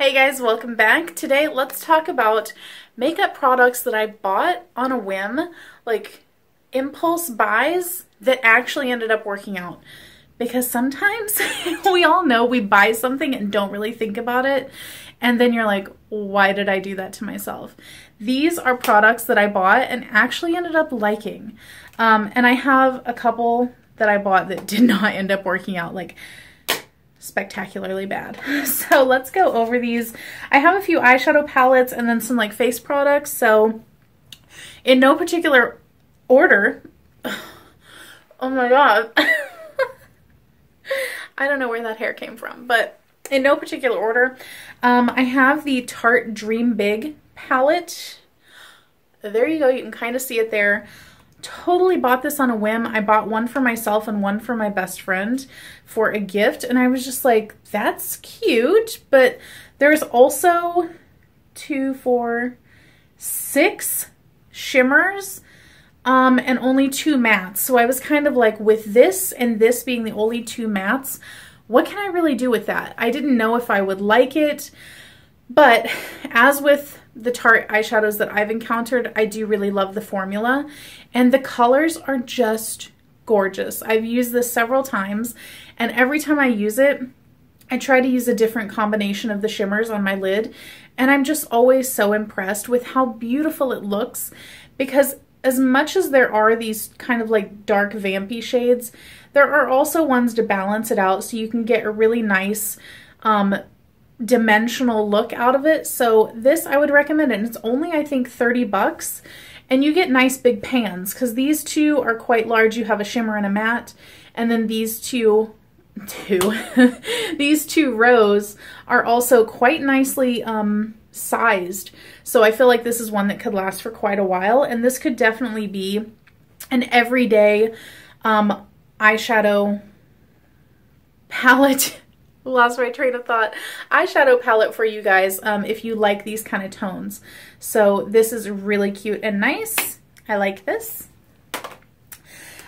Hey guys, welcome back. Today let's talk about makeup products that I bought on a whim, like impulse buys that actually ended up working out. Because sometimes we all know we buy something and don't really think about it, and then you're like, why did I do that to myself? These are products that I bought and actually ended up liking. And I have a couple that I bought that did not end up working out, like spectacularly bad. So let's go over these. I have a few eyeshadow palettes and then some like face products. So in no particular order. Oh my god. I don't know where that hair came from, but in no particular order. I have the Tarte Dream Big palette. There you go. You can kind of see it there. Totally bought this on a whim. I bought one for myself and one for my best friend for a gift, and I was just like, that's cute. But there's also 2, 4, 6 shimmers and only 2 mattes. So I was kind of like, with this and this being the only 2 mattes, what can I really do with that? I didn't know if I would like it, but as with the Tarte eyeshadows that I've encountered, I do really love the formula, and the colors are just gorgeous. I've used this several times, and every time I use it, I try to use a different combination of the shimmers on my lid, and I'm just always so impressed with how beautiful it looks, because as much as there are these kind of like dark vampy shades, there are also ones to balance it out so you can get a really nice dimensional look out of it. So this I would recommend it, and it's only I think 30 bucks, and you get nice big pans because these two are quite large. You have a shimmer and a matte, and then these two these 2 rows are also quite nicely sized. So I feel like this is one that could last for quite a while, and this could definitely be an everyday eyeshadow palette. Lost my train of thought. Eyeshadow palette for you guys if you like these kind of tones. So this is really cute and nice. I like this.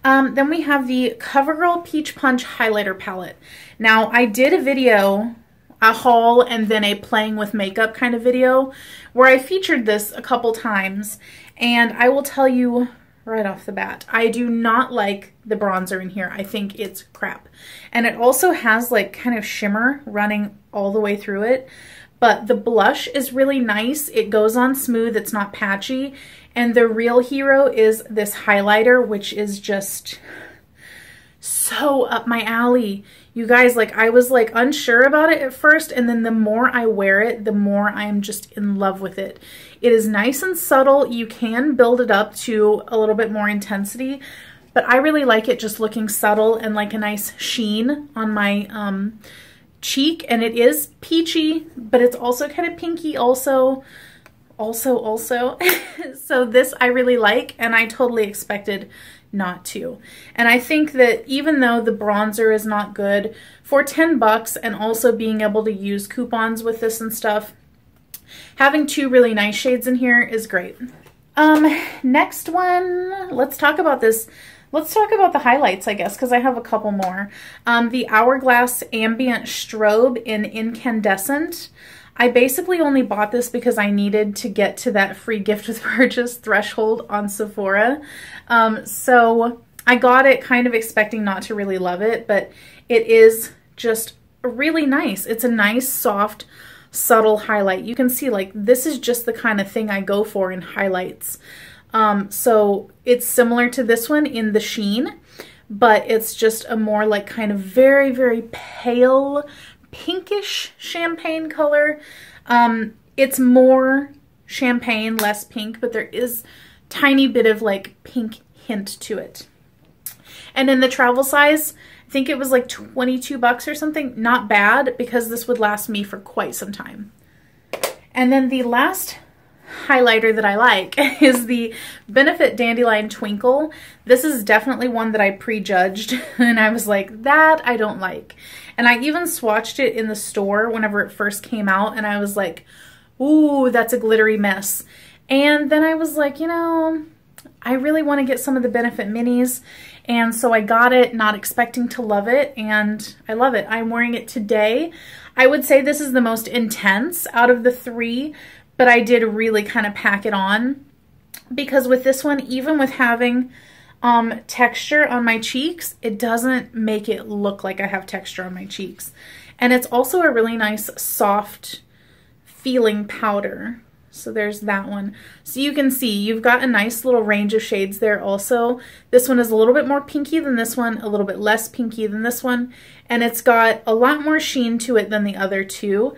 Then we have the CoverGirl Peach Punch Highlighter Palette. Now I did a video, a haul, and then a playing with makeup kind of video where I featured this a couple times, and I will tell you right off the bat, I do not like the bronzer in here. I think it's crap. And it also has like kind of shimmer running all the way through it. But the blush is really nice. It goes on smooth. It's not patchy. And the real hero is this highlighter, which is just so up my alley. You guys, like, I was like unsure about it at first, and then the more I wear it, the more I'm just in love with it. It is nice and subtle. You can build it up to a little bit more intensity, but I really like it just looking subtle and like a nice sheen on my cheek. And it is peachy, but it's also kind of pinky also. So this I really like, and I totally expected not to. And I think that even though the bronzer is not good, for 10 bucks and also being able to use coupons with this and stuff, having 2 really nice shades in here is great. Next one, let's talk about this. Let's talk about the highlights, I guess, because I have a couple more. The Hourglass Ambient Strobe in Incandescent. I basically only bought this because I needed to get to that free gift with purchase threshold on Sephora. So I got it kind of expecting not to really love it, but it is just really nice. It's a nice, soft, subtle highlight. You can see, like, this is just the kind of thing I go for in highlights. So it's similar to this one in the sheen, but it's just a more like kind of very, very pale, pinkish champagne color. It's more champagne, less pink, but there is tiny bit of like pink hint to it. And in the travel size, I think it was like 22 bucks or something. Not bad, because this would last me for quite some time. And then the last highlighter that I like is the Benefit Dandelion Twinkle. This is definitely one that I prejudged, and I was like, that I don't like. And I even swatched it in the store whenever it first came out, and I was like, ooh, that's a glittery mess. And then I was like, you know, I really want to get some of the Benefit minis, and so I got it not expecting to love it, and I love it. I'm wearing it today. I would say this is the most intense out of the three, but I did really kind of pack it on because with this one, even with having texture on my cheeks, it doesn't make it look like I have texture on my cheeks. And it's also a really nice soft feeling powder. So there's that one. So you can see you've got a nice little range of shades there also. This one is a little bit more pinky than this one, a little bit less pinky than this one, and it's got a lot more sheen to it than the other two.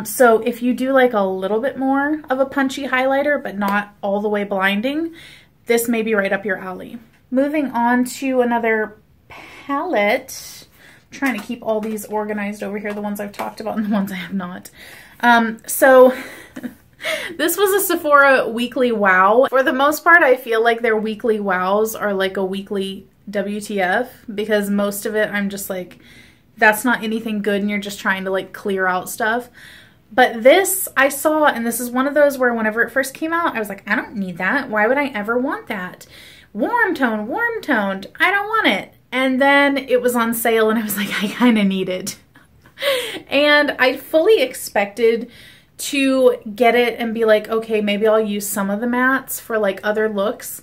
So if you do like a little bit more of a punchy highlighter, but not all the way blinding, this may be right up your alley. Moving on to another palette. I'm trying to keep all these organized over here, the ones I've talked about and the ones I have not. So this was a Sephora weekly wow. For the most part, I feel like their weekly wows are like a weekly WTF, because most of it I'm just like, that's not anything good and you're just trying to like clear out stuff. But this I saw, and this is one of those where whenever it first came out, I was like, I don't need that. Why would I ever want that? Warm toned, I don't want it. And then it was on sale and I was like, I kind of need it. And I fully expected to get it and be like, okay, maybe I'll use some of the mattes for like other looks,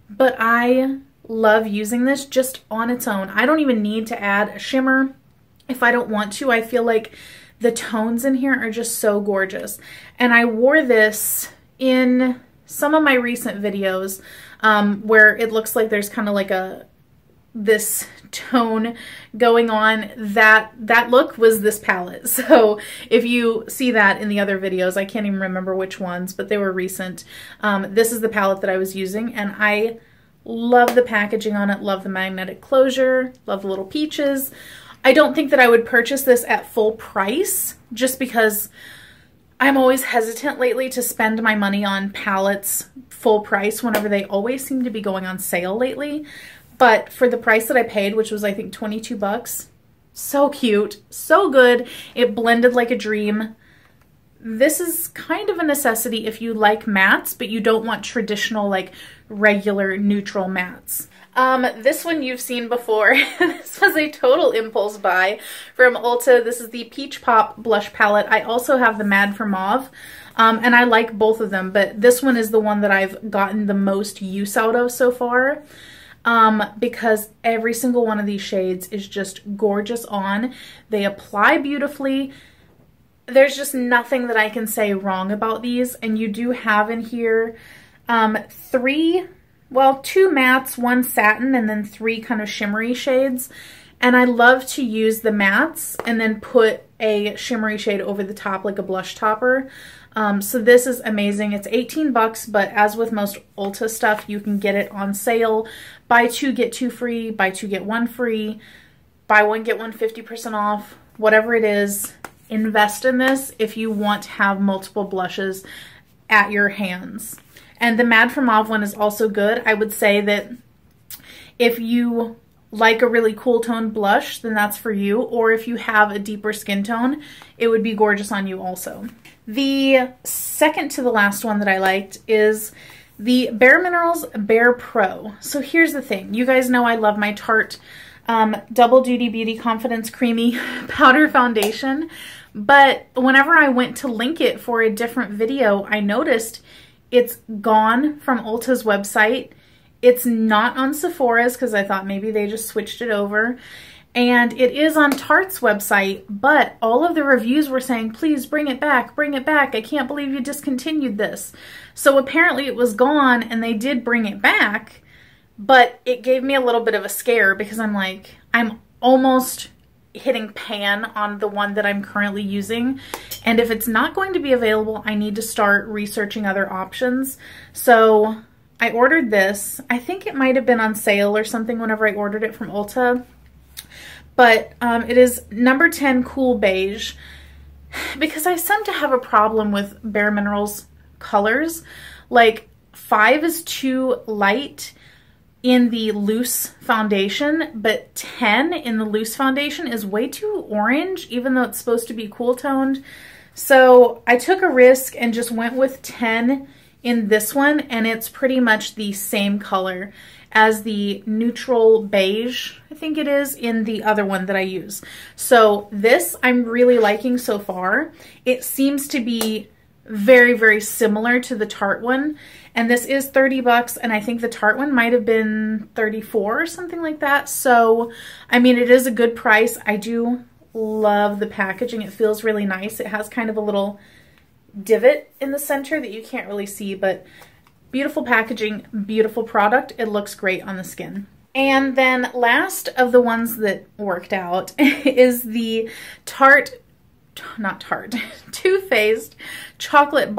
but I love using this just on its own. I don't even need to add a shimmer if I don't want to. I feel like the tones in here are just so gorgeous. And I wore this in some of my recent videos where it looks like there's kind of like this tone going on. That look was this palette. So if you see that in the other videos, I can't even remember which ones, but they were recent. This is the palette that I was using, and I love the packaging on it, love the magnetic closure, love the little peaches. I don't think that I would purchase this at full price just because I'm always hesitant lately to spend my money on palettes full price whenever they always seem to be going on sale lately. But for the price that I paid, which was I think 22 bucks, so cute, so good. It blended like a dream. This is kind of a necessity if you like mattes, but you don't want traditional like regular neutral mattes. This one you've seen before. This was a total impulse buy from Ulta. This is the Peach Pop blush palette. I also have the Mad for Mauve, and I like both of them, but this one is the one that I've gotten the most use out of so far. Because every single one of these shades is just gorgeous on. They apply beautifully. There's just nothing that I can say wrong about these. And you do have in here two mattes, one satin, and then three kind of shimmery shades. And I love to use the mattes and then put a shimmery shade over the top like a blush topper. So this is amazing. It's 18 bucks, but as with most Ulta stuff, you can get it on sale. Buy two, get two free, buy two, get one free, buy one, get one 50% off, whatever it is. Invest in this if you want to have multiple blushes at your hands. And the Mad for Mauve one is also good. I would say that if you like a really cool toned blush, then that's for you. Or if you have a deeper skin tone, it would be gorgeous on you also. The second to the last one that I liked is the Bare Minerals Bare Pro. So here's the thing. You guys know I love my Tarte Double Duty Beauty Confidence Creamy Powder Foundation. But whenever I went to link it for a different video, I noticed it's gone from Ulta's website. It's not on Sephora's because I thought maybe they just switched it over. And it is on Tarte's website, but all of the reviews were saying, please bring it back, bring it back. I can't believe you discontinued this. So apparently it was gone and they did bring it back, but it gave me a little bit of a scare because I'm like, I'm almost hitting pan on the one that I'm currently using. And if it's not going to be available, I need to start researching other options. So I ordered this. I think it might have been on sale or something whenever I ordered it from Ulta. But it is number 10 Cool Beige, because I seem to have a problem with Bare Minerals colors. Like 5 is too light in the loose foundation, but 10 in the loose foundation is way too orange, even though it's supposed to be cool toned. So I took a risk and just went with 10 in this one, and it's pretty much the same color. as the neutral beige, I think it is, in the other one that I use. So this I'm really liking so far. It seems to be very, very similar to the Tarte one. And this is 30 bucks, and I think the Tarte one might have been 34 or something like that. So, I mean, it is a good price. I do love the packaging. It feels really nice. It has kind of a little divot in the center that you can't really see, but beautiful packaging, beautiful product. It looks great on the skin. And then last of the ones that worked out is the Too Faced Chocolate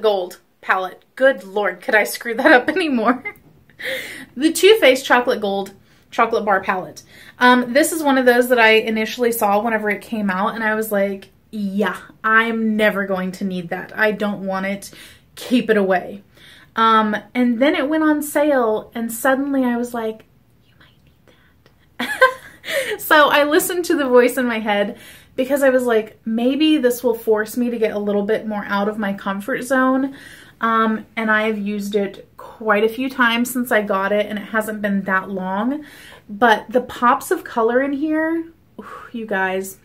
Gold palette. Good Lord, could I screw that up anymore? The Too Faced Chocolate Gold Chocolate Bar palette. This is one of those that I initially saw whenever it came out, and I was like, yeah, I'm never going to need that. I don't want it. Keep it away. And then it went on sale, and suddenly I was like, you might need that. So I listened to the voice in my head, because I was like, maybe this will force me to get a little bit more out of my comfort zone. And I have used it quite a few times since I got it, and it hasn't been that long. But the pops of color in here, you guys,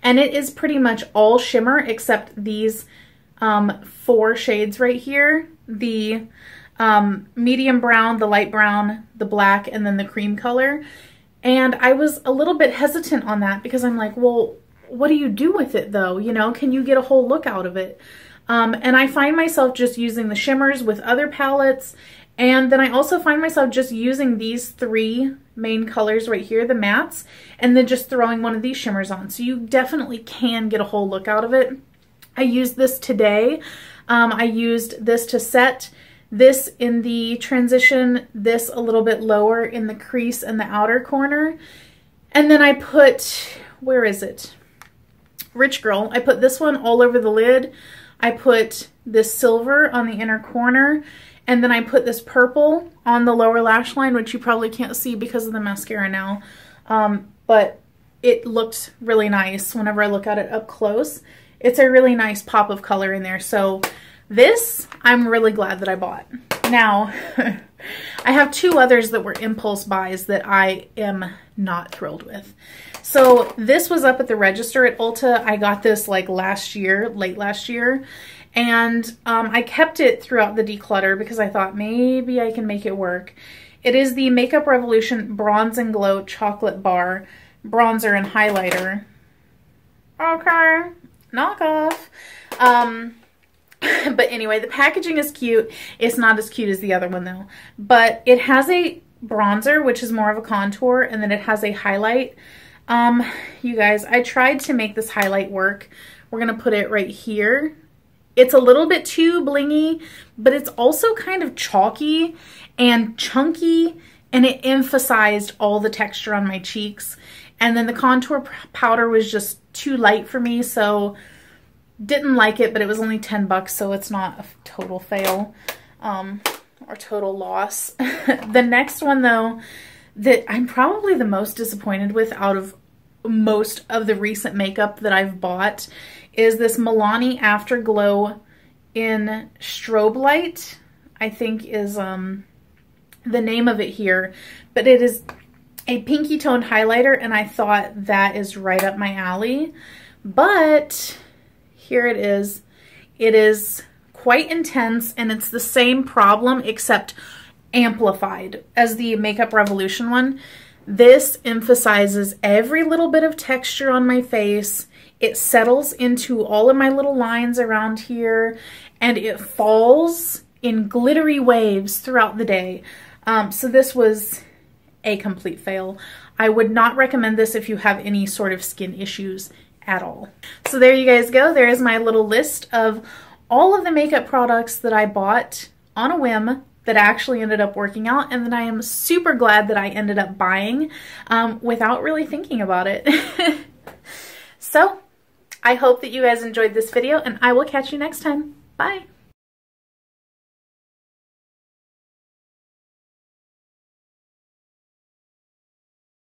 and it is pretty much all shimmer except these 4 shades right here. The medium brown, the light brown, the black, and then the cream color. And I was a little bit hesitant on that because I'm like, well, what do you do with it though? You know, can you get a whole look out of it? And I find myself just using the shimmers with other palettes. And then I also find myself just using these 3 main colors right here, the mattes, and then just throwing one of these shimmers on. So you definitely can get a whole look out of it. I used this today. I used this to set, this in the transition, this a little bit lower in the crease and the outer corner. And then I put, where is it? Rich Girl. I put this one all over the lid. I put this silver on the inner corner. And then I put this purple on the lower lash line, which you probably can't see because of the mascara now. But it looked really nice whenever I look at it up close. It's a really nice pop of color in there. So this, I'm really glad that I bought. Now, I have 2 others that were impulse buys that I am not thrilled with. So this was up at the register at Ulta. I got this like last year, late last year. And I kept it throughout the declutter because I thought maybe I can make it work. It is the Makeup Revolution Bronze and Glow Chocolate Bar Bronzer and Highlighter. Okay, knockoff. But anyway, the packaging is cute. It's not as cute as the other one though. But it has a bronzer, which is more of a contour, and then it has a highlight. You guys, I tried to make this highlight work. We're gonna put it right here. It's a little bit too blingy, but it's also kind of chalky and chunky, and it emphasized all the texture on my cheeks. And then the contour powder was just too light for me, so didn't like it, but it was only 10 bucks, so it's not a total fail or total loss. The next one, though, that I'm probably the most disappointed with out of most of the recent makeup that I've bought is this Milani Afterglow in Strobe Light, I think is the name of it here. But it is a pinky toned highlighter, and I thought that is right up my alley. But here it is. It is quite intense, and it's the same problem except amplified as the Makeup Revolution one. This emphasizes every little bit of texture on my face. It settles into all of my little lines around here, and it falls in glittery waves throughout the day. So this was a complete fail. I would not recommend this if you have any sort of skin issues at all. So there you guys go. There is my little list of all of the makeup products that I bought on a whim that actually ended up working out, and that I am super glad that I ended up buying without really thinking about it. So I hope that you guys enjoyed this video, and I will catch you next time. Bye.